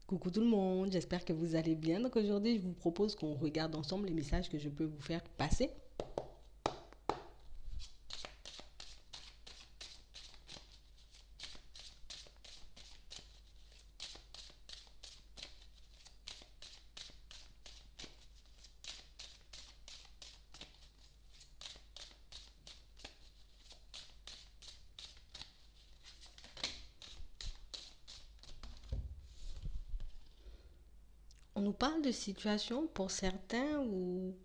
Coucou tout le monde, j'espère que vous allez bien. Donc aujourd'hui, je vous propose qu'on regarde ensemble les messages que je peux vous faire passer. On nous parle de situations pour certains où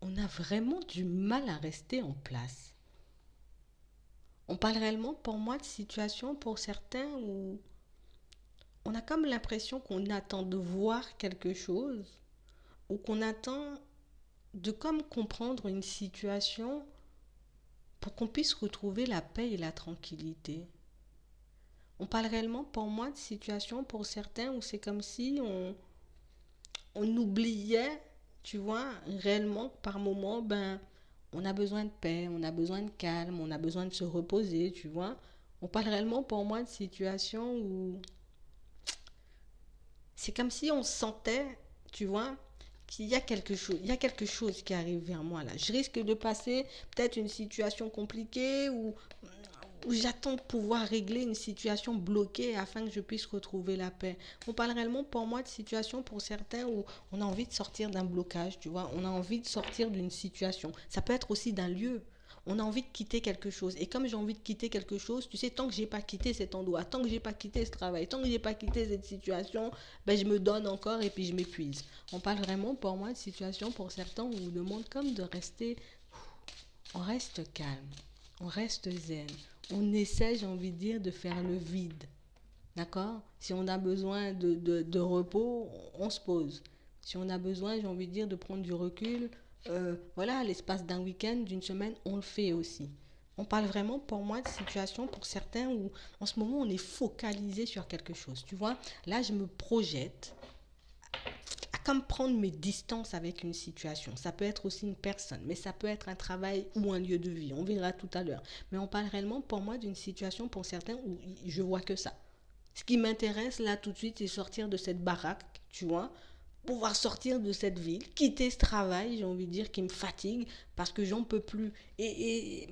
on a vraiment du mal à rester en place. On parle réellement pour moi de situations pour certains où on a comme l'impression qu'on attend de voir quelque chose ou qu'on attend de comme comprendre une situation pour qu'on puisse retrouver la paix et la tranquillité. On parle réellement pour moi de situations pour certains où c'est comme si on oubliait, tu vois, réellement par moment, ben, on a besoin de paix, on a besoin de calme, on a besoin de se reposer, tu vois. On parle réellement pour moi de situations où c'est comme si on sentait, tu vois, qu'il y a quelque chose, il y a quelque chose qui arrive vers moi là. Je risque de passer peut-être une situation compliquée ou j'attends de pouvoir régler une situation bloquée afin que je puisse retrouver la paix. On parle réellement pour moi de situations pour certains où on a envie de sortir d'un blocage, tu vois, on a envie de sortir d'une situation. Ça peut être aussi d'un lieu. On a envie de quitter quelque chose. Et comme j'ai envie de quitter quelque chose, tu sais, tant que j'ai pas quitté cet endroit, tant que j'ai pas quitté ce travail, tant que j'ai pas quitté cette situation, ben je me donne encore et puis je m'épuise. On parle vraiment pour moi de situations pour certains où on demande comme de rester, on reste calme, on reste zen, on essaie, j'ai envie de dire, de faire le vide. D'accord. Si on a besoin de repos, on se pose. Si on a besoin, j'ai envie de dire, de prendre du recul, voilà, à l'espace d'un week-end, d'une semaine, on le fait aussi. On parle vraiment, pour moi, de situations pour certains où, en ce moment, on est focalisé sur quelque chose. Tu vois, là, je me projette à comme prendre mes distances avec une situation. Ça peut être aussi une personne, mais ça peut être un travail ou un lieu de vie. On verra tout à l'heure. Mais on parle réellement, pour moi, d'une situation pour certains où je vois que ça. Ce qui m'intéresse là tout de suite, c'est sortir de cette baraque, tu vois, pouvoir sortir de cette ville, quitter ce travail, j'ai envie de dire, qui me fatigue parce que j'en peux plus. Et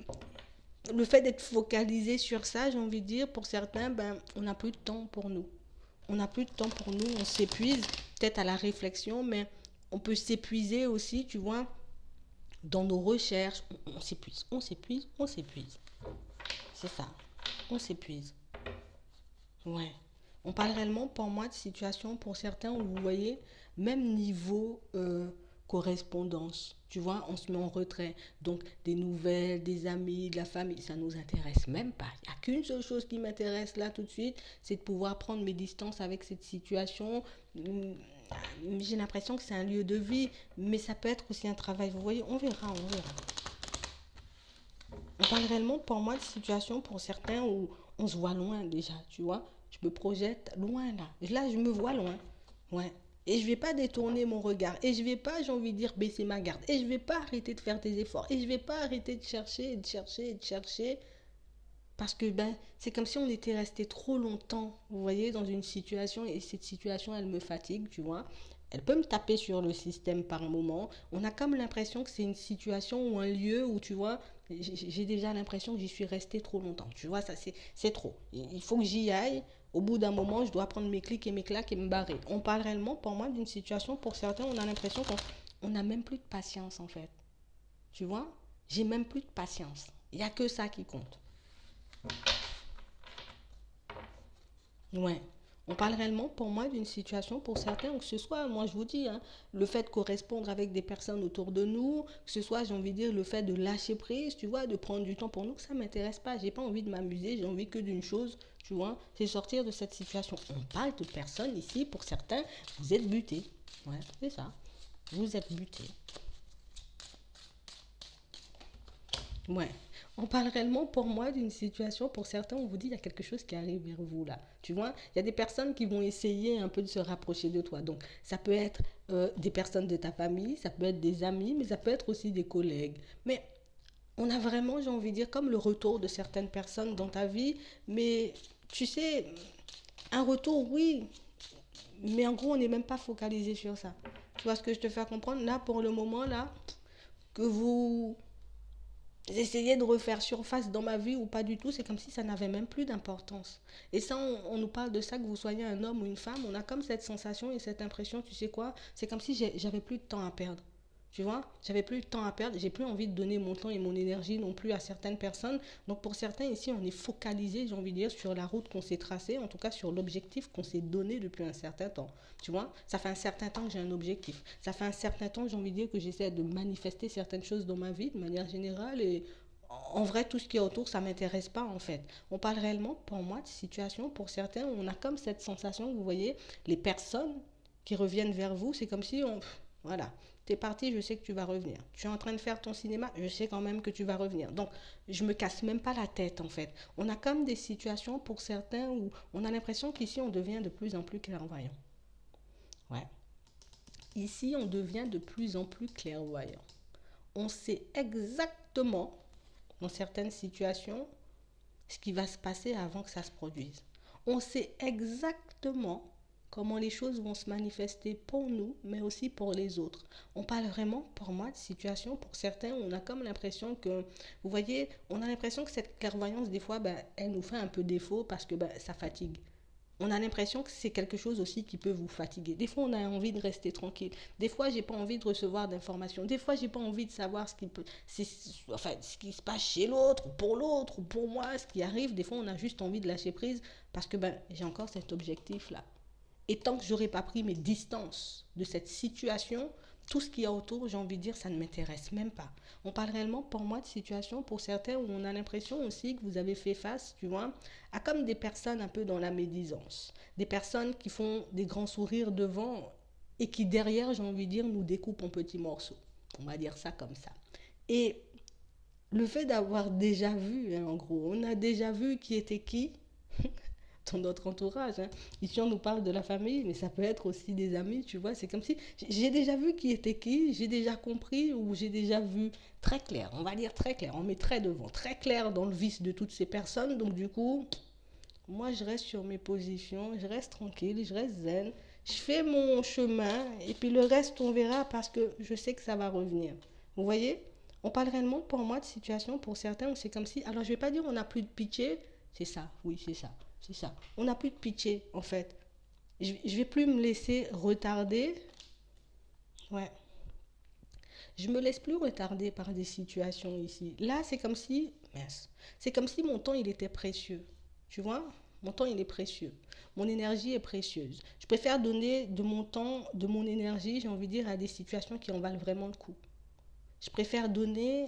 le fait d'être focalisé sur ça, j'ai envie de dire, pour certains, ben, on n'a plus de temps pour nous. On n'a plus de temps pour nous, on s'épuise, peut-être à la réflexion, mais on peut s'épuiser aussi, tu vois, dans nos recherches. On s'épuise, on s'épuise, on s'épuise. C'est ça, on s'épuise. Ouais. On parle réellement pour moi de situations pour certains où vous voyez, même niveau correspondance. Tu vois, on se met en retrait. Donc, des nouvelles, des amis, de la famille, ça nous intéresse même pas. Il n'y a qu'une seule chose qui m'intéresse là tout de suite, c'est de pouvoir prendre mes distances avec cette situation. J'ai l'impression que c'est un lieu de vie, mais ça peut être aussi un travail. Vous voyez, on verra, on verra. On parle réellement pour moi de situations pour certains où on se voit loin déjà, tu vois. Je me projette loin là. Là, je me vois loin. Ouais. Et je vais pas détourner mon regard. Et je vais pas, j'ai envie de dire, baisser ma garde. Et je vais pas arrêter de faire des efforts. Et je vais pas arrêter de chercher, et de chercher, et de chercher. Parce que ben, c'est comme si on était resté trop longtemps, vous voyez, dans une situation. Et cette situation, elle me fatigue, tu vois. Elle peut me taper sur le système par moment. On a comme l'impression que c'est une situation ou un lieu où, tu vois, j'ai déjà l'impression que j'y suis resté trop longtemps. Tu vois, ça c'est trop. Il faut que j'y aille. Au bout d'un moment, je dois prendre mes clics et mes claques et me barrer. On parle réellement, pour moi, d'une situation, pour certains, on a l'impression qu'on n'a même plus de patience, en fait. Tu vois, j'ai même plus de patience. Il n'y a que ça qui compte. Ouais. On parle réellement pour moi d'une situation pour certains, que ce soit, moi je vous dis, hein, le fait de correspondre avec des personnes autour de nous, que ce soit, j'ai envie de dire, le fait de lâcher prise, tu vois, de prendre du temps pour nous, que ça ne m'intéresse pas. J'ai pas envie de m'amuser, j'ai envie que d'une chose, tu vois, c'est sortir de cette situation. On parle de personnes ici, pour certains, vous êtes butés. Ouais, c'est ça. Vous êtes butés. Ouais. On parle réellement pour moi d'une situation, pour certains, on vous dit il y a quelque chose qui arrive vers vous là. Tu vois, il y a des personnes qui vont essayer un peu de se rapprocher de toi. Donc, ça peut être des personnes de ta famille, ça peut être des amis, mais ça peut être aussi des collègues. Mais on a vraiment, j'ai envie de dire, comme le retour de certaines personnes dans ta vie. Mais tu sais, un retour, oui, Mais en gros, on n'est même pas focalisé sur ça. Tu vois ce que je te fais comprendre? Là, pour le moment, là, que vous essayez de refaire surface dans ma vie ou pas du tout, c'est comme si ça n'avait même plus d'importance. Et ça, on nous parle de ça, que vous soyez un homme ou une femme, on a comme cette sensation et cette impression, tu sais quoi, c'est comme si j'avais plus de temps à perdre. Tu vois, j'avais plus de temps à perdre, j'ai plus envie de donner mon temps et mon énergie non plus à certaines personnes. Donc pour certains ici, on est focalisé, j'ai envie de dire, sur la route qu'on s'est tracée, en tout cas sur l'objectif qu'on s'est donné depuis un certain temps. Tu vois, ça fait un certain temps que j'ai un objectif. Ça fait un certain temps, j'ai envie de dire, que j'essaie de manifester certaines choses dans ma vie de manière générale. Et en vrai, tout ce qui est autour, ça ne m'intéresse pas en fait. On parle réellement, pour moi, de situations, pour certains, où on a comme cette sensation, vous voyez, les personnes qui reviennent vers vous, c'est comme si on... Voilà, t'es parti, je sais que tu vas revenir. Tu es en train de faire ton cinéma, je sais quand même que tu vas revenir. Donc, je me casse même pas la tête en fait. On a comme des situations pour certains où on a l'impression qu'ici, on devient de plus en plus clairvoyant. Ouais. Ici, on devient de plus en plus clairvoyant. On sait exactement, dans certaines situations, ce qui va se passer avant que ça se produise. On sait exactement comment les choses vont se manifester pour nous, mais aussi pour les autres. On parle vraiment, pour moi, de situations, pour certains, on a comme l'impression que, vous voyez, on a l'impression que cette clairvoyance, des fois, ben, elle nous fait un peu défaut parce que ben, ça fatigue. On a l'impression que c'est quelque chose aussi qui peut vous fatiguer. Des fois, on a envie de rester tranquille. Des fois, j'ai pas envie de recevoir d'informations. Des fois, j'ai pas envie de savoir enfin, ce qui se passe chez l'autre, ou pour moi, ce qui arrive. Des fois, on a juste envie de lâcher prise parce que ben, j'ai encore cet objectif-là. Et tant que j'aurais pas pris mes distances de cette situation, tout ce qu'il y a autour, j'ai envie de dire, ça ne m'intéresse même pas. On parle réellement, pour moi, de situations, pour certains, où on a l'impression aussi que vous avez fait face, tu vois, à comme des personnes un peu dans la médisance. Des personnes qui font des grands sourires devant et qui, derrière, j'ai envie de dire, nous découpent en petits morceaux. On va dire ça comme ça. Et le fait d'avoir déjà vu, hein, en gros, on a déjà vu qui était qui, dans notre entourage. Hein. Ici, on nous parle de la famille, mais ça peut être aussi des amis, tu vois. C'est comme si j'ai déjà vu qui était qui, j'ai déjà compris ou j'ai déjà vu très clair. On va dire très clair, on met très devant, très clair dans le vice de toutes ces personnes. Donc, du coup, moi, je reste sur mes positions, je reste tranquille, je reste zen. Je fais mon chemin et puis le reste, on verra parce que je sais que ça va revenir. Vous voyez? On parle réellement pour moi de situation pour certains où c'est comme si, alors je vais pas dire on n'a plus de pitié, c'est ça, oui c'est ça, c'est ça. On n'a plus de pitié en fait. Je vais plus me laisser retarder, ouais. Je me laisse plus retarder par des situations ici. Là c'est comme si, mince, c'est comme si mon temps il était précieux, tu vois? Mon temps il est précieux. Mon énergie est précieuse. Je préfère donner de mon temps, de mon énergie, j'ai envie de dire, à des situations qui en valent vraiment le coup. Je préfère donner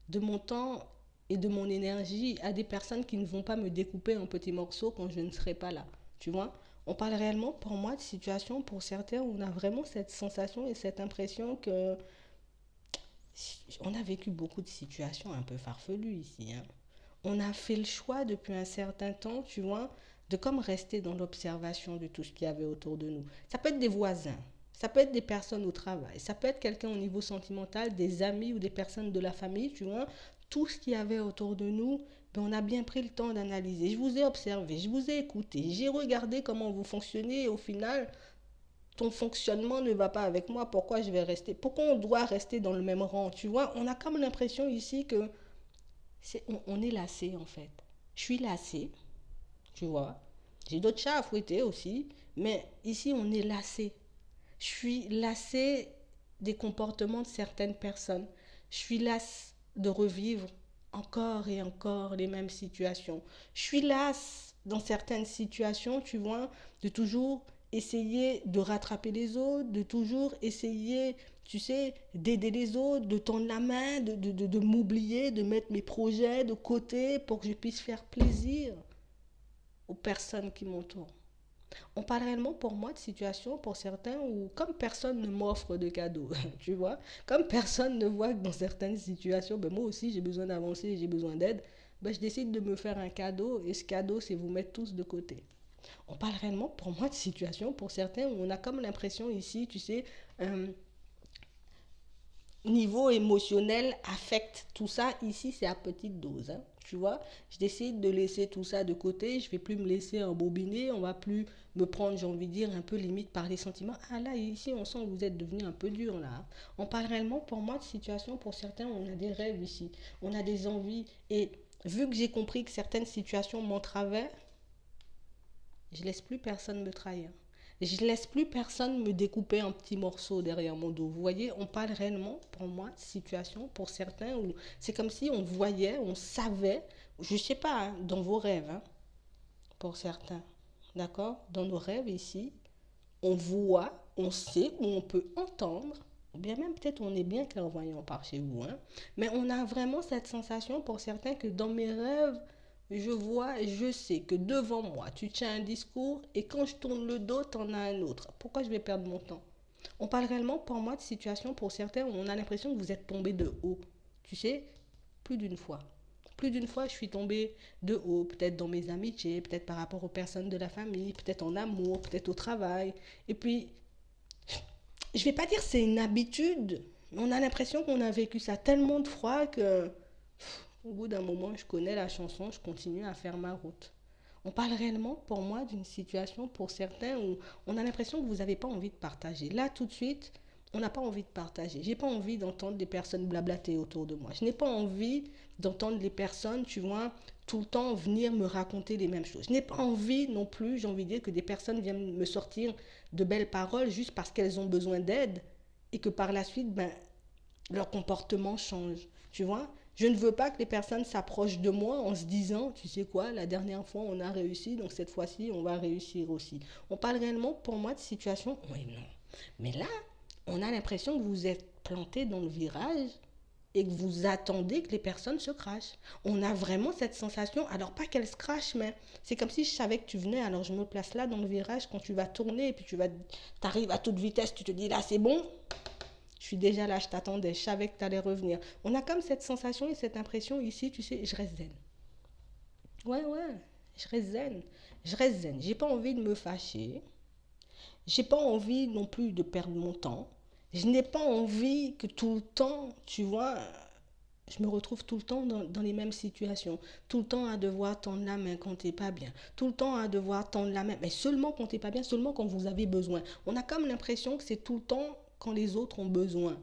de mon temps et de mon énergie à des personnes qui ne vont pas me découper en petits morceaux quand je ne serai pas là. Tu vois? On parle réellement, pour moi, de situations, pour certains, où on a vraiment cette sensation et cette impression que on a vécu beaucoup de situations un peu farfelues ici. Hein. On a fait le choix depuis un certain temps, tu vois, de comme rester dans l'observation de tout ce qu'il y avait autour de nous. Ça peut être des voisins, ça peut être des personnes au travail, ça peut être quelqu'un au niveau sentimental, des amis ou des personnes de la famille, tu vois. Tout ce qu'il y avait autour de nous, ben on a bien pris le temps d'analyser. Je vous ai observé, je vous ai écouté, j'ai regardé comment vous fonctionnez et au final, ton fonctionnement ne va pas avec moi, pourquoi je vais rester? Pourquoi on doit rester dans le même rang? Tu vois, on a comme l'impression ici que on est lassé en fait. Je suis lassé, tu vois. J'ai d'autres chats à fouetter aussi, mais ici on est lassé. Je suis lassé des comportements de certaines personnes. Je suis lasse de revivre encore et encore les mêmes situations. Je suis lasse dans certaines situations, tu vois, de toujours essayer de rattraper les autres, de toujours essayer, tu sais, d'aider les autres, de tendre la main, de m'oublier, de mettre mes projets de côté pour que je puisse faire plaisir aux personnes qui m'entourent. On parle réellement pour moi de situations pour certains où comme personne ne m'offre de cadeaux, tu vois, comme personne ne voit que dans certaines situations, ben moi aussi j'ai besoin d'avancer, j'ai besoin d'aide, ben je décide de me faire un cadeau et ce cadeau c'est vous mettre tous de côté. On parle réellement pour moi de situations pour certains où on a comme l'impression ici, tu sais, niveau émotionnel affecte tout ça. Ici, c'est à petite dose. Hein, tu vois, je décide de laisser tout ça de côté. Je ne vais plus me laisser embobiner. On ne va plus me prendre, j'ai envie de dire, un peu limite par les sentiments. Ah là, ici, on sent que vous êtes devenu un peu dur là. On parle réellement, pour moi, de situation, pour certains, on a des rêves ici, on a des envies. Et vu que j'ai compris que certaines situations m'entravaient, je laisse plus personne me trahir. Je laisse plus personne me découper en petits morceaux derrière mon dos. Vous voyez, on parle réellement, pour moi, de situation pour certains où c'est comme si on voyait, on savait, je sais pas, hein, dans vos rêves, hein, pour certains. D'accord? Dans nos rêves ici, on voit, on sait ou on peut entendre, ou bien même peut-être on est bien clairvoyant par chez vous, hein, mais on a vraiment cette sensation pour certains que dans mes rêves, je vois et je sais que devant moi, tu tiens un discours et quand je tourne le dos, tu en as un autre. Pourquoi je vais perdre mon temps? On parle réellement pour moi de situations pour certains où on a l'impression que vous êtes tombé de haut. Tu sais, plus d'une fois. Plus d'une fois, je suis tombée de haut, peut-être dans mes amitiés, peut-être par rapport aux personnes de la famille, peut-être en amour, peut-être au travail. Et puis, je vais pas dire c'est une habitude, mais on a l'impression qu'on a vécu ça tellement de fois que, au bout d'un moment, je connais la chanson, je continue à faire ma route. On parle réellement, pour moi, d'une situation pour certains où on a l'impression que vous n'avez pas envie de partager. Là, tout de suite, on n'a pas envie de partager. J'ai pas envie d'entendre des personnes blablater autour de moi. Je n'ai pas envie d'entendre les personnes, tu vois, tout le temps venir me raconter les mêmes choses. Je n'ai pas envie non plus, j'ai envie de dire, que des personnes viennent me sortir de belles paroles juste parce qu'elles ont besoin d'aide et que par la suite, ben, leur comportement change. Tu vois, je ne veux pas que les personnes s'approchent de moi en se disant, tu sais quoi, la dernière fois on a réussi, donc cette fois-ci on va réussir aussi. On parle réellement pour moi de situation, oui non. Mais là, on a l'impression que vous êtes planté dans le virage et que vous attendez que les personnes se crachent. On a vraiment cette sensation, alors pas qu'elles se crachent, mais c'est comme si je savais que tu venais, alors je me place là dans le virage quand tu vas tourner et puis t'arrives à toute vitesse, tu te dis là c'est bon, je suis déjà là, je t'attendais, je savais que tu allais revenir. On a comme cette sensation et cette impression ici, tu sais, je reste zen. Ouais, ouais, je reste zen. Je reste zen. J'ai pas envie de me fâcher. J'ai pas envie non plus de perdre mon temps. Je n'ai pas envie que tout le temps, tu vois, je me retrouve tout le temps dans les mêmes situations. Tout le temps à devoir tendre la main quand t'es pas bien. Tout le temps à devoir tendre la main, mais seulement quand t'es pas bien, seulement quand vous avez besoin. On a comme l'impression que c'est tout le temps quand les autres ont besoin.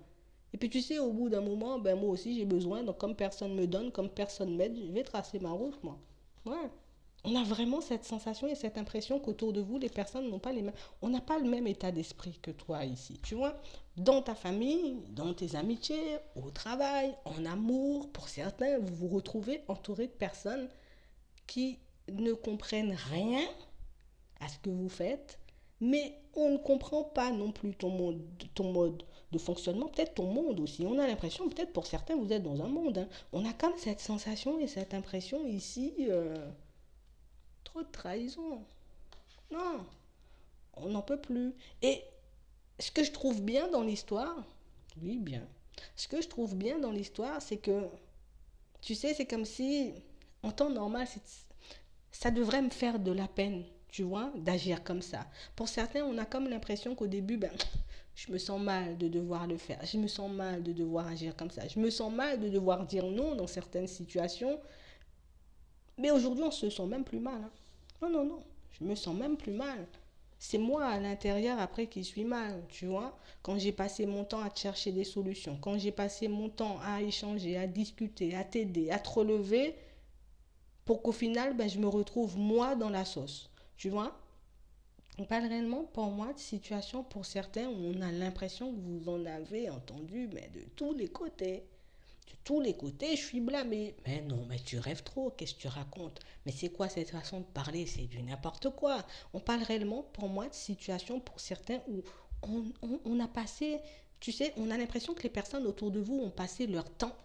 Et puis tu sais, au bout d'un moment, ben moi aussi j'ai besoin. Donc comme personne me donne, comme personne m'aide, je vais tracer ma route, moi. Ouais. On a vraiment cette sensation et cette impression qu'autour de vous, les personnes n'ont pas les mêmes. On n'a pas le même état d'esprit que toi ici. Tu vois, dans ta famille, dans tes amitiés, au travail, en amour, pour certains, vous vous retrouvez entouré de personnes qui ne comprennent rien à ce que vous faites, mais on ne comprend pas non plus ton mode de fonctionnement, peut-être ton monde aussi. On a l'impression, peut-être pour certains, vous êtes dans un monde, hein. On a comme cette sensation et cette impression ici, trop de trahison. Non, on n'en peut plus. Et ce que je trouve bien dans l'histoire, oui, bien. Ce que je trouve bien dans l'histoire, c'est que, tu sais, c'est comme si, en temps normal, ça devrait me faire de la peine, tu vois, d'agir comme ça. Pour certains, on a comme l'impression qu'au début, ben, je me sens mal de devoir le faire. Je me sens mal de devoir agir comme ça. Je me sens mal de devoir dire non dans certaines situations. Mais aujourd'hui, on se sent même plus mal, hein. Non, non, non. Je me sens même plus mal. C'est moi à l'intérieur après qui suis mal, tu vois. Quand j'ai passé mon temps à te chercher des solutions, quand j'ai passé mon temps à échanger, à discuter, à t'aider, à te relever, pour qu'au final, ben, je me retrouve moi dans la sauce. Tu vois, on parle réellement pour moi de situations pour certains où on a l'impression que vous en avez entendu, mais de tous les côtés. De tous les côtés, je suis blâmé. Mais non, mais tu rêves trop, qu'est-ce que tu racontes? Mais c'est quoi cette façon de parler? C'est du n'importe quoi. On parle réellement pour moi de situations pour certains où on a passé, tu sais, on a l'impression que les personnes autour de vous ont passé leur temps,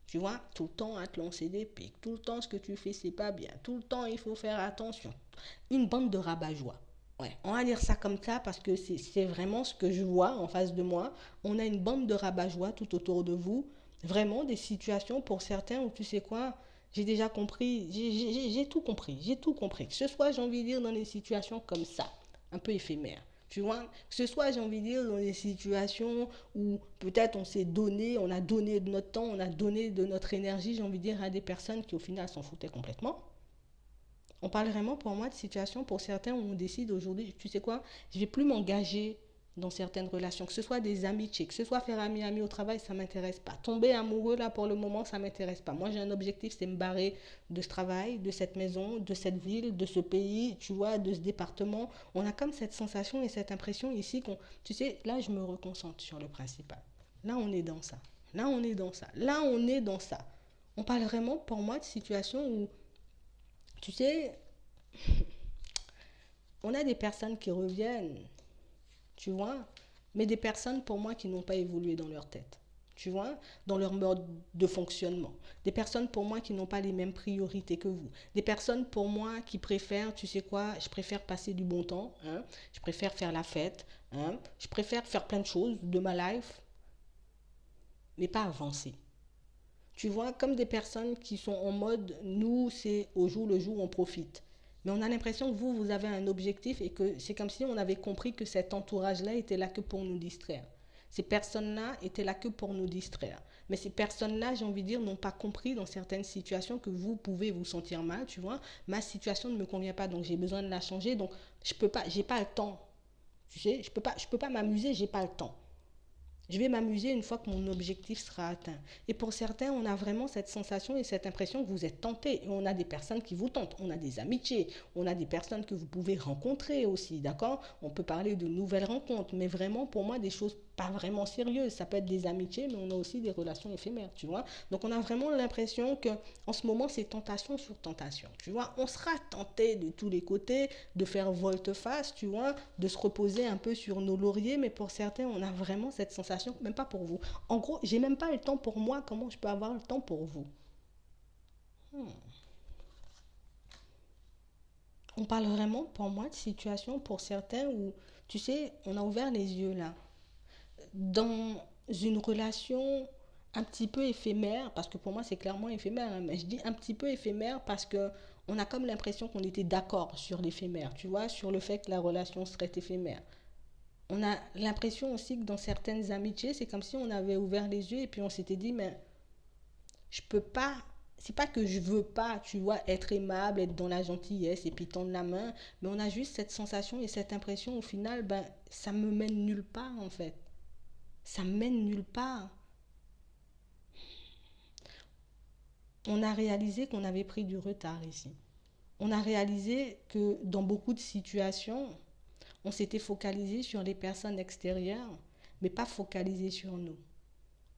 tu vois, tout le temps à te lancer des pics, tout le temps ce que tu fais c'est pas bien, tout le temps il faut faire attention. Une bande de rabat-joie. Ouais, on va dire ça comme ça parce que c'est vraiment ce que je vois en face de moi. On a une bande de rabat-joie tout autour de vous. Vraiment des situations pour certains où tu sais quoi, j'ai déjà compris, j'ai tout compris, j'ai tout compris. Que ce soit, j'ai envie de dire, dans des situations comme ça, un peu éphémères. Tu vois, que ce soit, j'ai envie de dire, dans des situations où peut-être on s'est donné, on a donné de notre temps, on a donné de notre énergie, j'ai envie de dire, à des personnes qui au final s'en foutaient complètement. On parle vraiment pour moi de situation pour certains où on décide aujourd'hui, tu sais quoi, je vais plus m'engager dans certaines relations, que ce soit des amitiés, que ce soit faire ami-ami au travail, ça m'intéresse pas. Tomber amoureux là pour le moment, ça m'intéresse pas. Moi j'ai un objectif, c'est me barrer de ce travail, de cette maison, de cette ville, de ce pays, tu vois, de ce département. On a comme cette sensation et cette impression ici qu'on, tu sais, là je me reconcentre sur le principal. Là on est dans ça. Là on est dans ça. Là on est dans ça. On parle vraiment pour moi de situation où, tu sais, on a des personnes qui reviennent, tu vois, mais des personnes pour moi qui n'ont pas évolué dans leur tête, tu vois, dans leur mode de fonctionnement. Des personnes pour moi qui n'ont pas les mêmes priorités que vous. Des personnes pour moi qui préfèrent, tu sais quoi, je préfère passer du bon temps, hein, je préfère faire la fête, hein, je préfère faire plein de choses de ma life, mais pas avancer. Tu vois, comme des personnes qui sont en mode, nous, c'est au jour le jour, on profite. Mais on a l'impression que vous, vous avez un objectif et que c'est comme si on avait compris que cet entourage-là était là que pour nous distraire. Ces personnes-là étaient là que pour nous distraire. Mais ces personnes-là, j'ai envie de dire, n'ont pas compris dans certaines situations que vous pouvez vous sentir mal, tu vois. Ma situation ne me convient pas, donc j'ai besoin de la changer. Donc, je peux pas, j'ai pas le temps. Tu sais, je peux pas m'amuser, j'ai pas le temps. Je vais m'amuser une fois que mon objectif sera atteint. Et pour certains, on a vraiment cette sensation et cette impression que vous êtes tenté. Et on a des personnes qui vous tentent. On a des amitiés. On a des personnes que vous pouvez rencontrer aussi, d'accord? On peut parler de nouvelles rencontres. Mais vraiment, pour moi, des choses pas vraiment sérieuses. Ça peut être des amitiés, mais on a aussi des relations éphémères, tu vois? Donc, on a vraiment l'impression que en ce moment, c'est tentation sur tentation, tu vois? On sera tenté de tous les côtés de faire volte-face, tu vois? De se reposer un peu sur nos lauriers. Mais pour certains, on a vraiment cette sensation, même pas pour vous. En gros, j'ai même pas le temps pour moi. Comment je peux avoir le temps pour vous? On parle vraiment, pour moi, de situation pour certains où, tu sais, on a ouvert les yeux là. Dans une relation un petit peu éphémère, parce que pour moi c'est clairement éphémère, hein, mais je dis un petit peu éphémère parce que on a comme l'impression qu'on était d'accord sur l'éphémère, tu vois, sur le fait que la relation serait éphémère. On a l'impression aussi que dans certaines amitiés, c'est comme si on avait ouvert les yeux et puis on s'était dit, mais je peux pas, c'est pas que je veux pas, tu vois, être aimable, être dans la gentillesse et puis tendre la main, mais on a juste cette sensation et cette impression au final, ben, ça me mène nulle part en fait. Ça me mène nulle part. On a réalisé qu'on avait pris du retard ici. On a réalisé que dans beaucoup de situations, on s'était focalisé sur les personnes extérieures, mais pas focalisé sur nous.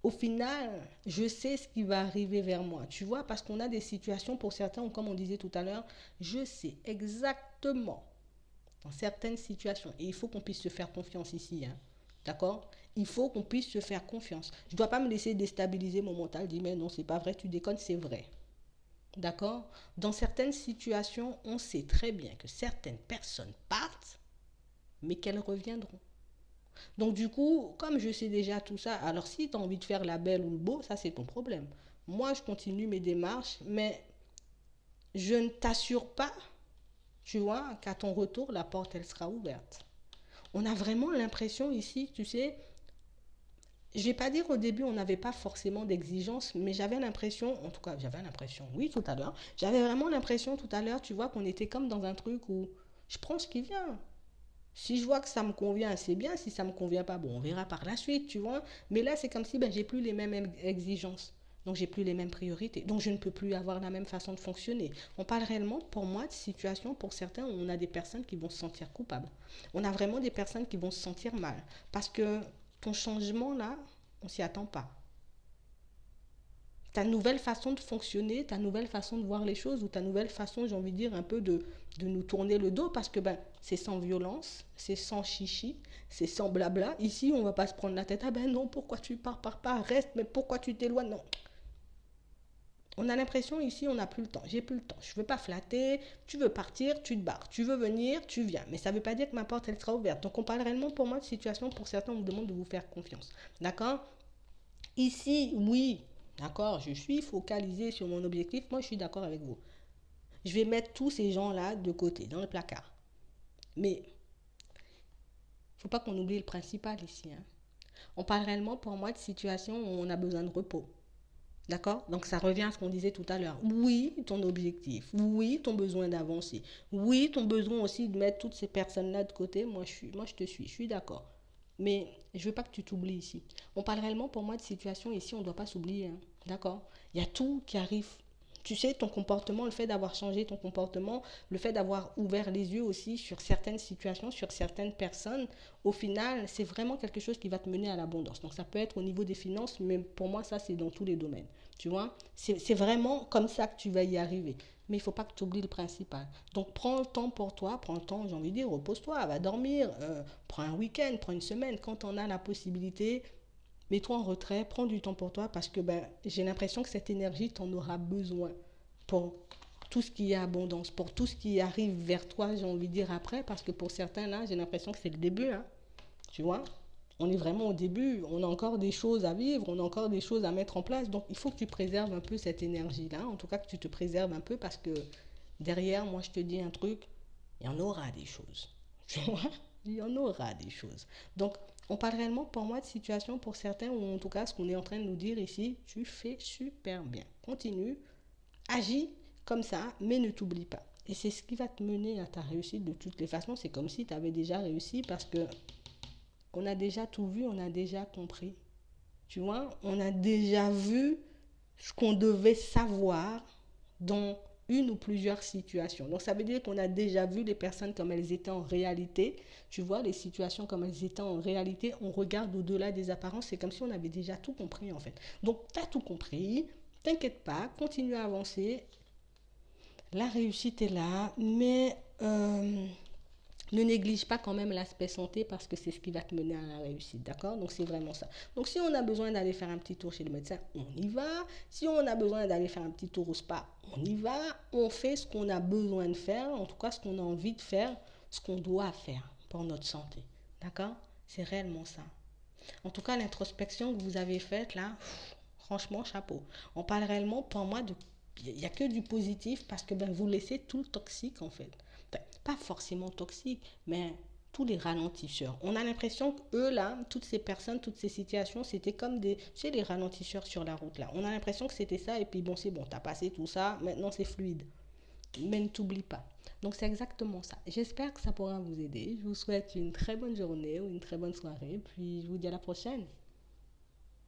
Au final, je sais ce qui va arriver vers moi. Tu vois, parce qu'on a des situations, pour certains, comme on disait tout à l'heure, je sais exactement dans certaines situations. Et il faut qu'on puisse se faire confiance ici. Hein. D'accord? Il faut qu'on puisse se faire confiance. Je ne dois pas me laisser déstabiliser mon mental, dire mais non, c'est pas vrai, tu déconnes, c'est vrai. D'accord? Dans certaines situations, on sait très bien que certaines personnes partent, mais qu'elles reviendront. Donc du coup, comme je sais déjà tout ça, alors si tu as envie de faire la belle ou le beau, ça c'est ton problème. Moi, je continue mes démarches, mais je ne t'assure pas, tu vois, qu'à ton retour, la porte, elle sera ouverte. On a vraiment l'impression ici, tu sais, je vais pas dire au début on n'avait pas forcément d'exigence, mais j'avais l'impression, en tout cas j'avais l'impression, oui tout à l'heure, j'avais vraiment l'impression tout à l'heure, tu vois, qu'on était comme dans un truc où je prends ce qui vient. Si je vois que ça me convient, c'est bien. Si ça me convient pas, bon, on verra par la suite, tu vois. Mais là, c'est comme si ben, j'ai plus les mêmes exigences. Donc, j'ai plus les mêmes priorités. Donc, je ne peux plus avoir la même façon de fonctionner. On parle réellement, pour moi, de situations, pour certains, où on a des personnes qui vont se sentir coupables. On a vraiment des personnes qui vont se sentir mal. Parce que ton changement, là, on s'y attend pas. Ta nouvelle façon de fonctionner, ta nouvelle façon de voir les choses, ou ta nouvelle façon, j'ai envie de dire, un peu de nous tourner le dos, parce que ben, c'est sans violence, c'est sans chichi, c'est sans blabla. Ici, on va pas se prendre la tête. Ah ben non, pourquoi tu pars pas, reste, mais pourquoi tu t'éloignes? Non. On a l'impression ici, on n'a plus le temps. J'ai plus le temps. Je veux pas flatter. Tu veux partir, tu te barres. Tu veux venir, tu viens. Mais ça veut pas dire que ma porte, elle sera ouverte. Donc, on parle réellement pour moi de situation. Pour certains, on me demande de vous faire confiance. D'accord? Ici, oui, d'accord, je suis focalisée sur mon objectif. Moi, je suis d'accord avec vous. Je vais mettre tous ces gens-là de côté, dans le placard. Mais il ne faut pas qu'on oublie le principal ici. Hein. On parle réellement pour moi de situation où on a besoin de repos. D'accord? Donc ça revient à ce qu'on disait tout à l'heure. Oui, ton objectif. Oui, ton besoin d'avancer. Oui, ton besoin aussi de mettre toutes ces personnes-là de côté. Moi, je te suis. Je suis d'accord. Mais je veux pas que tu t'oublies ici. On parle réellement pour moi de situation ici, on ne doit pas s'oublier. Hein. D'accord? Il y a tout qui arrive. Tu sais, ton comportement, le fait d'avoir changé ton comportement, le fait d'avoir ouvert les yeux aussi sur certaines situations, sur certaines personnes, au final, c'est vraiment quelque chose qui va te mener à l'abondance. Donc ça peut être au niveau des finances, mais pour moi, ça, c'est dans tous les domaines. Tu vois, c'est vraiment comme ça que tu vas y arriver. Mais il ne faut pas que tu oublies le principal. Donc prends le temps pour toi, prends le temps, j'ai envie de dire, repose-toi, va dormir, prends un week-end, prends une semaine, quand on a la possibilité, mets-toi en retrait, prends du temps pour toi parce que ben, j'ai l'impression que cette énergie, tu en auras besoin pour tout ce qui est abondance, pour tout ce qui arrive vers toi, j'ai envie de dire après, parce que pour certains, là, j'ai l'impression que c'est le début, hein, tu vois. On est vraiment au début, on a encore des choses à vivre, on a encore des choses à mettre en place, donc il faut que tu préserves un peu cette énergie-là, en tout cas que tu te préserves un peu parce que derrière, moi je te dis un truc, il y en aura des choses, tu vois, il y en aura des choses. Donc on parle réellement pour moi de situation pour certains, ou en tout cas ce qu'on est en train de nous dire ici, tu fais super bien, continue, agis comme ça, mais ne t'oublie pas. Et c'est ce qui va te mener à ta réussite de toutes les façons. C'est comme si tu avais déjà réussi parce que on a déjà tout vu, on a déjà compris. Tu vois, on a déjà vu ce qu'on devait savoir dans une ou plusieurs situations. Donc ça veut dire qu'on a déjà vu les personnes comme elles étaient en réalité. Tu vois, les situations comme elles étaient en réalité, on regarde au-delà des apparences, c'est comme si on avait déjà tout compris en fait. Donc tu as tout compris, t'inquiète pas, continue à avancer. La réussite est là, mais ne néglige pas quand même l'aspect santé parce que c'est ce qui va te mener à la réussite, d'accord? Donc c'est vraiment ça. Donc si on a besoin d'aller faire un petit tour chez le médecin, on y va. Si on a besoin d'aller faire un petit tour au spa, on y va. On fait ce qu'on a besoin de faire, en tout cas ce qu'on a envie de faire, ce qu'on doit faire pour notre santé, d'accord? C'est réellement ça. En tout cas, l'introspection que vous avez faite là, franchement, chapeau. On parle réellement pour moi de... Il n'y a que du positif parce que ben, vous laissez tout le toxique en fait. Ben, pas forcément toxique, mais tous les ralentisseurs. On a l'impression que eux là, toutes ces personnes, toutes ces situations, c'était comme des, tu sais, les ralentisseurs sur la route là. On a l'impression que c'était ça et puis bon, c'est bon, t'as passé tout ça, maintenant c'est fluide. Mais ne t'oublie pas. Donc c'est exactement ça. J'espère que ça pourra vous aider. Je vous souhaite une très bonne journée ou une très bonne soirée, puis je vous dis à la prochaine.